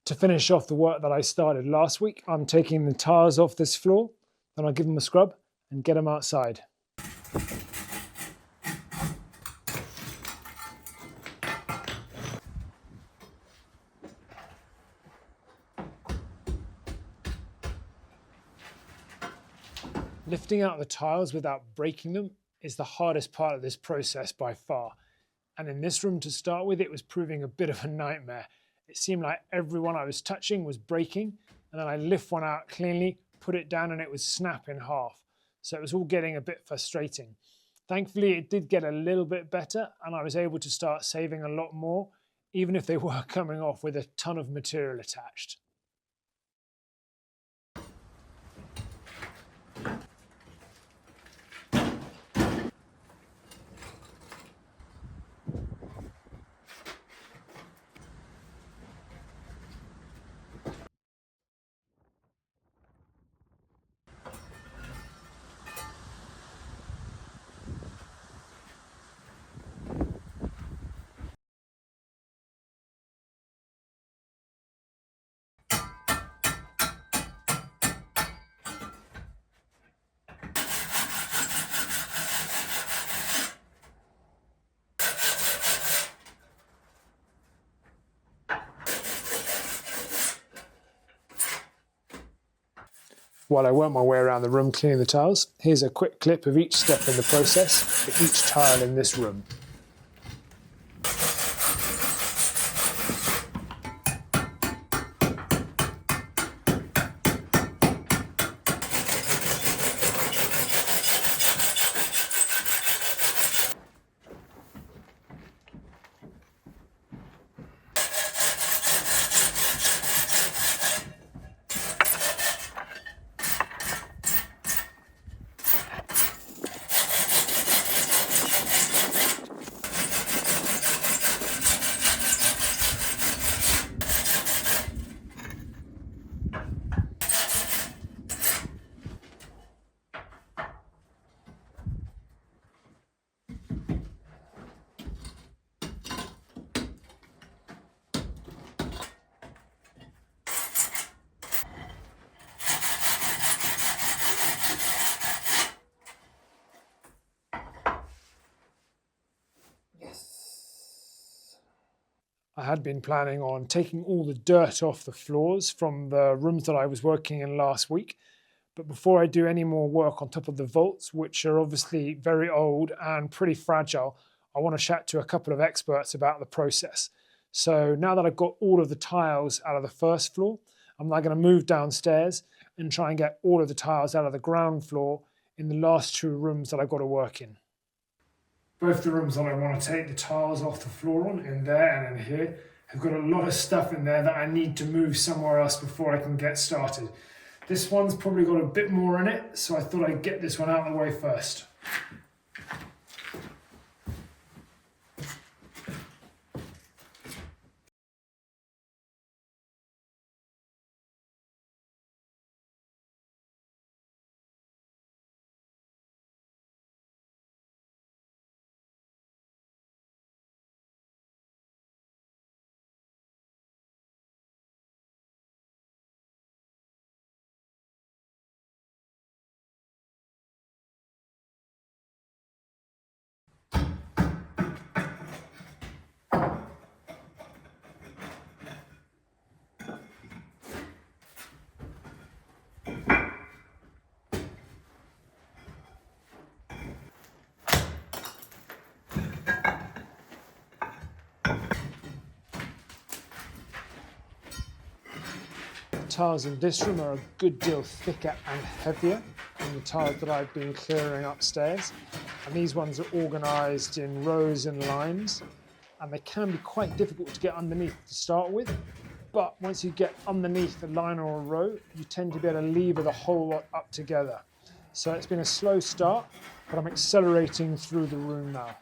To finish off the work that I started last week, I'm taking the tiles off this floor, then I'll give them a scrub and get them outside. Lifting out the tiles without breaking them is the hardest part of this process by far. And in this room to start with, it was proving a bit of a nightmare. It seemed like everyone I was touching was breaking, and then I lift one out cleanly, put it down, and it would snap in half. So it was all getting a bit frustrating. Thankfully, it did get a little bit better, and I was able to start saving a lot more, even if they were coming off with a ton of material attached. While I work my way around the room cleaning the tiles, here's a quick clip of each step in the process for each tile in this room. I had been planning on taking all the dirt off the floors from the rooms that I was working in last week. But before I do any more work on top of the vaults, which are obviously very old and pretty fragile, I want to chat to a couple of experts about the process. So now that I've got all of the tiles out of the first floor, I'm now going to move downstairs and try and get all of the tiles out of the ground floor in the last two rooms that I've got to work in. Both the rooms that I want to take the tiles off the floor on, in there and in here, have got a lot of stuff in there that I need to move somewhere else before I can get started. This one's probably got a bit more in it, so I thought I'd get this one out of the way first. Tiles in this room are a good deal thicker and heavier than the tiles that I've been clearing upstairs, and these ones are organised in rows and lines, and they can be quite difficult to get underneath to start with, but once you get underneath a line or a row, you tend to be able to lever the whole lot up together. So it's been a slow start, but I'm accelerating through the room now.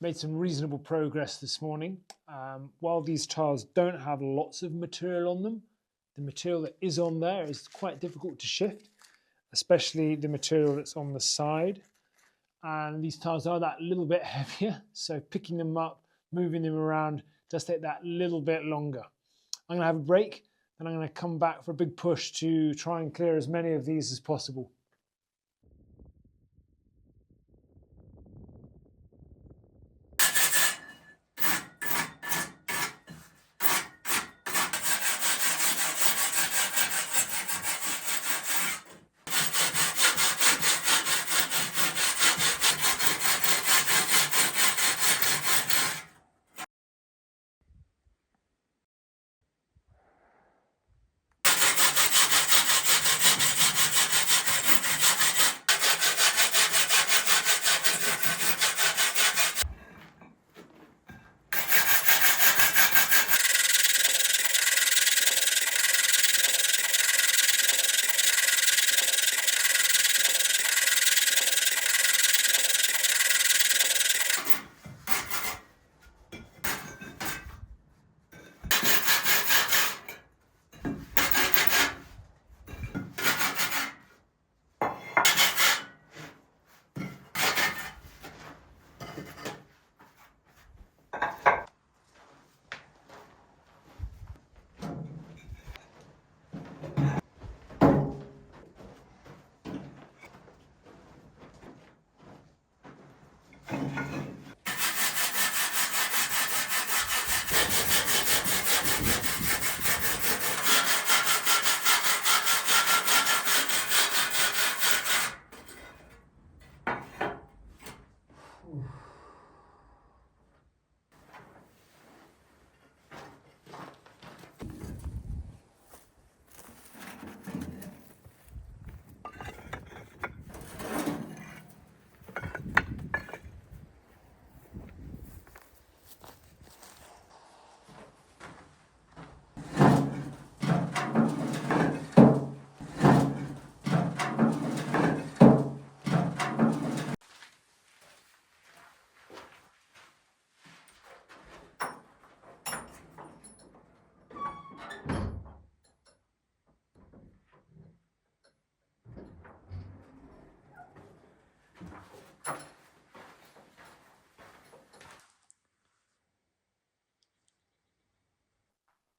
Made some reasonable progress this morning. While these tiles don't have lots of material on them, the material that is on there is quite difficult to shift, especially the material that's on the side. And these tiles are that little bit heavier, so picking them up, moving them around does take that little bit longer. I'm going to have a break, and I'm going to come back for a big push to try and clear as many of these as possible.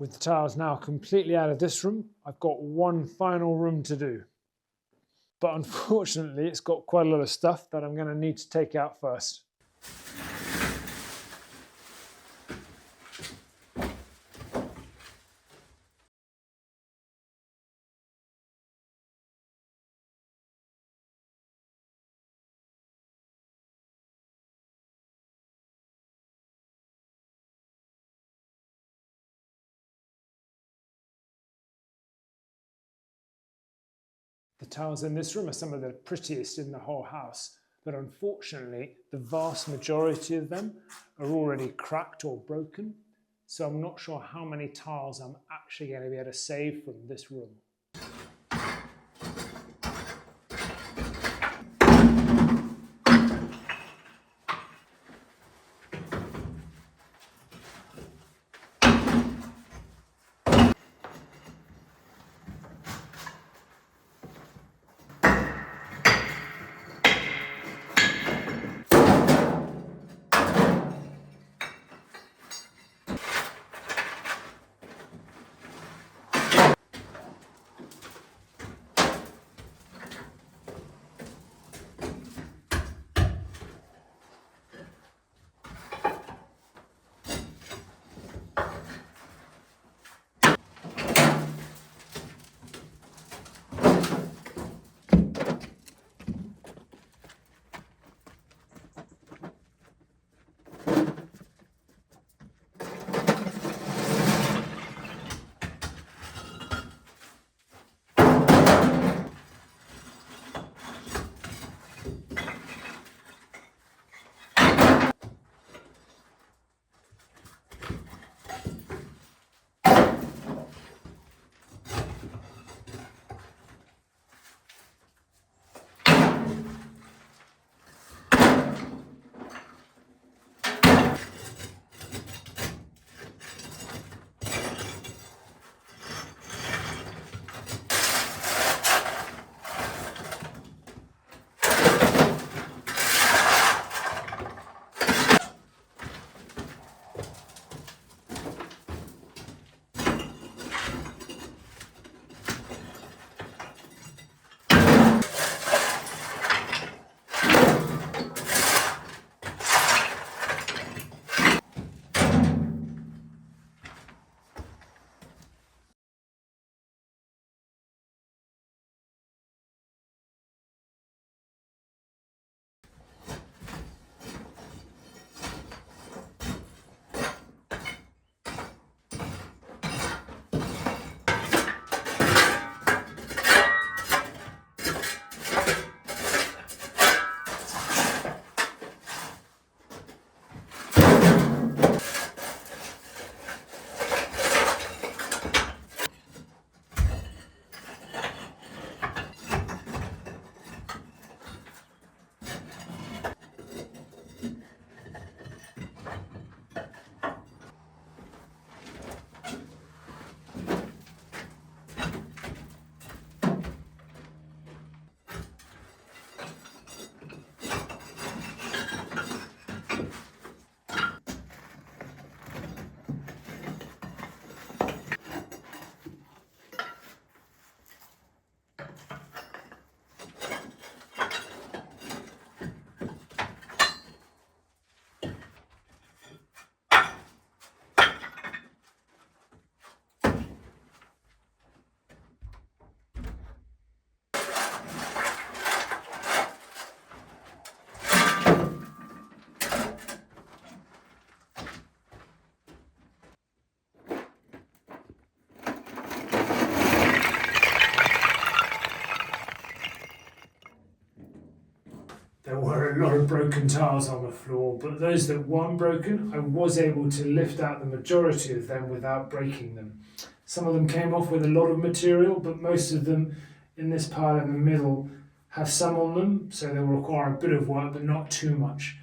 With the tiles now completely out of this room, I've got one final room to do. But unfortunately, it's got quite a lot of stuff that I'm going to need to take out first. The tiles in this room are some of the prettiest in the whole house, but unfortunately, the vast majority of them are already cracked or broken, so I'm not sure how many tiles I'm actually going to be able to save from this room. of broken tiles on the floor, but those that weren't broken, I was able to lift out the majority of them without breaking them. Some of them came off with a lot of material, but most of them in this pile in the middle have some on them, so they will require a bit of work, but not too much.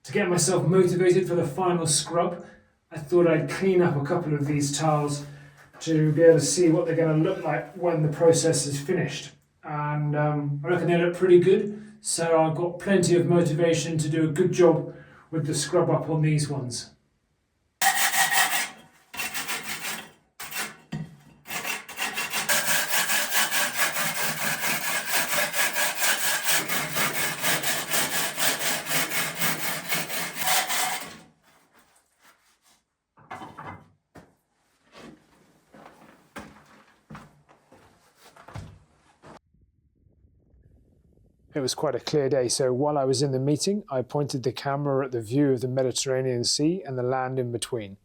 To get myself motivated for the final scrub, I thought I'd clean up a couple of these tiles to be able to see what they're going to look like when the process is finished. And I reckon they look pretty good, so I've got plenty of motivation to do a good job with the scrub up on these ones. It was quite a clear day, so while I was in the meeting, I pointed the camera at the view of the Mediterranean Sea and the land in between,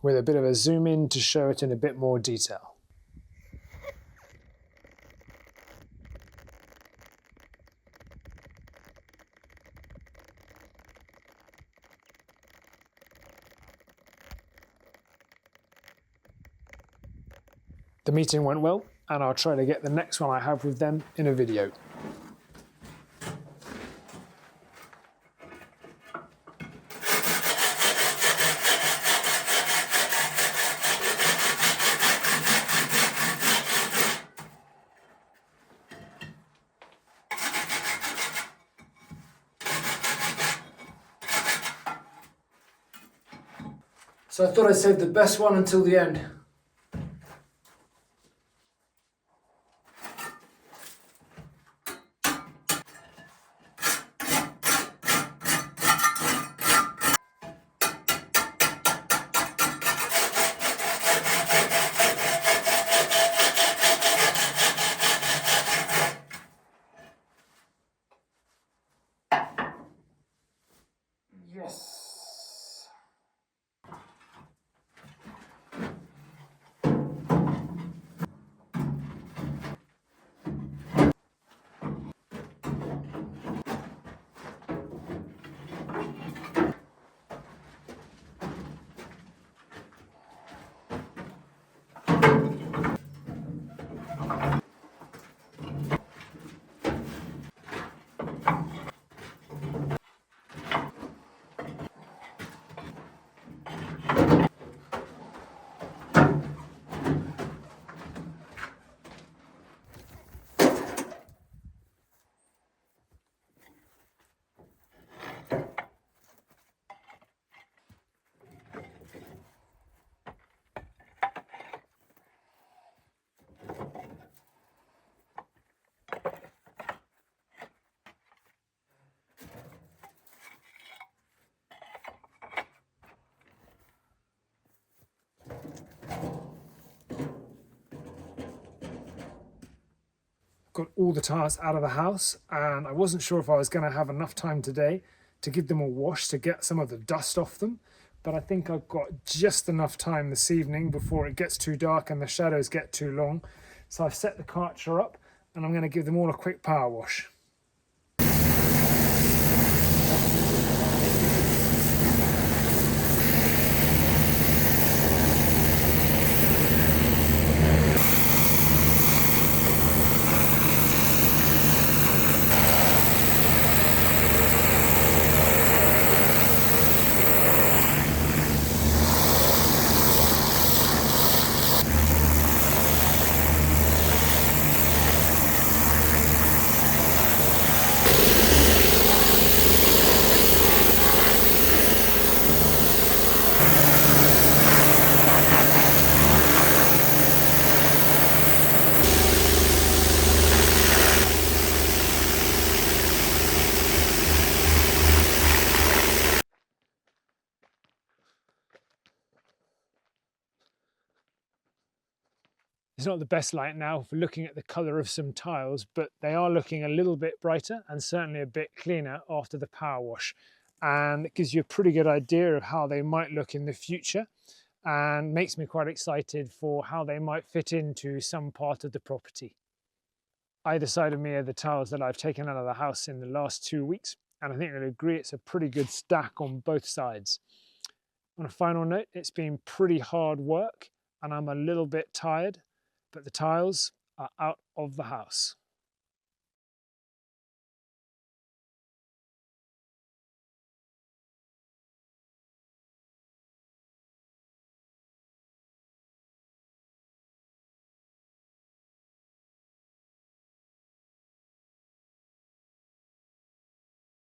with a bit of a zoom in to show it in a bit more detail. The meeting went well, and I'll try to get the next one I have with them in a video. So I thought I'd save the best one until the end. Yes. Got all the tiles out of the house, and I wasn't sure if I was going to have enough time today to give them a wash to get some of the dust off them, but I think I've got just enough time this evening before it gets too dark and the shadows get too long. So I've set the Karcher up and I'm going to give them all a quick power wash. It's not the best light now for looking at the colour of some tiles, but they are looking a little bit brighter and certainly a bit cleaner after the power wash. And it gives you a pretty good idea of how they might look in the future and makes me quite excited for how they might fit into some part of the property. Either side of me are the tiles that I've taken out of the house in the last 2 weeks, and I think they'd agree it's a pretty good stack on both sides. On a final note, it's been pretty hard work and I'm a little bit tired, but the tiles are out of the house.